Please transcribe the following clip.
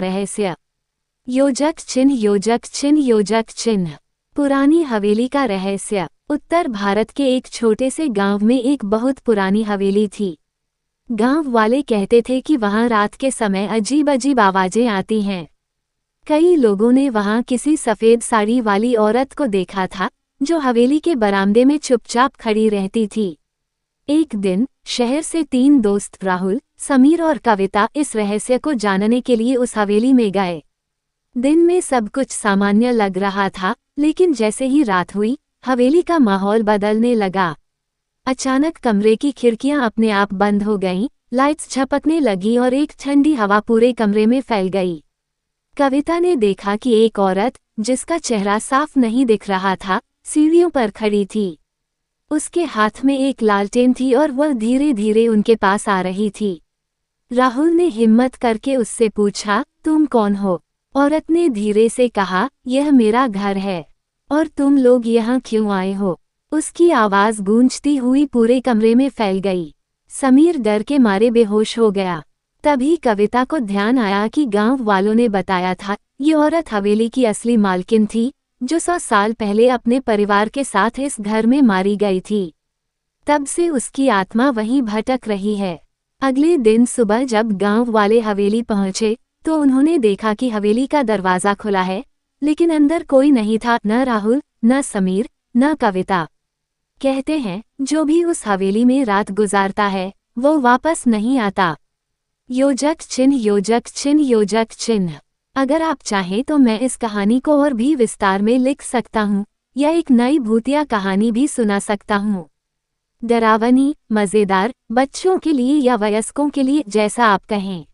रहस्य। योजक चिन्ह, योजक चिन्ह, योजक चिन्ह। पुरानी हवेली का रहस्य। उत्तर भारत के एक छोटे से गांव में एक बहुत पुरानी हवेली थी। गांव वाले कहते थे कि वहां रात के समय अजीब अजीब आवाजें आती हैं। कई लोगों ने वहां किसी सफेद साड़ी वाली औरत को देखा था जो हवेली के बरामदे में चुपचाप खड़ी रहती थी। एक दिन शहर से 3 दोस्त राहुल, समीर और कविता इस रहस्य को जानने के लिए उस हवेली में गए। दिन में सब कुछ सामान्य लग रहा था, लेकिन जैसे ही रात हुई हवेली का माहौल बदलने लगा। अचानक कमरे की खिड़कियां अपने आप बंद हो गईं, लाइट्स झपकने लगी और एक ठंडी हवा पूरे कमरे में फैल गई। कविता ने देखा कि एक औरत, जिसका चेहरा साफ नहीं दिख रहा था, सीढ़ियों पर खड़ी थी। उसके हाथ में एक लालटेन थी और वह धीरे धीरे उनके पास आ रही थी। राहुल ने हिम्मत करके उससे पूछा, तुम कौन हो? औरत ने धीरे से कहा, यह मेरा घर है। और तुम लोग यहाँ क्यों आए हो? उसकी आवाज़ गूंजती हुई पूरे कमरे में फैल गई। समीर डर के मारे बेहोश हो गया। तभी कविता को ध्यान आया कि गांव वालों ने बताया था ये औरत हवेली की असली मालकिन थी, जो 100 साल पहले अपने परिवार के साथ इस घर में मारी गई थी। तब से उसकी आत्मा वहीं भटक रही है। अगले दिन सुबह जब गांव वाले हवेली पहुंचे तो उन्होंने देखा कि हवेली का दरवाज़ा खुला है, लेकिन अंदर कोई नहीं था, न राहुल, न समीर, न कविता। कहते हैं जो भी उस हवेली में रात गुजारता है वो वापस नहीं आता। योजक चिन्ह, योजक चिन्ह, योजक चिन्ह। अगर आप चाहें तो मैं इस कहानी को और भी विस्तार में लिख सकता हूँ या एक नई भूतिया कहानी भी सुना सकता हूँ। डरावनी, मज़ेदार, बच्चों के लिए या वयस्कों के लिए, जैसा आप कहें।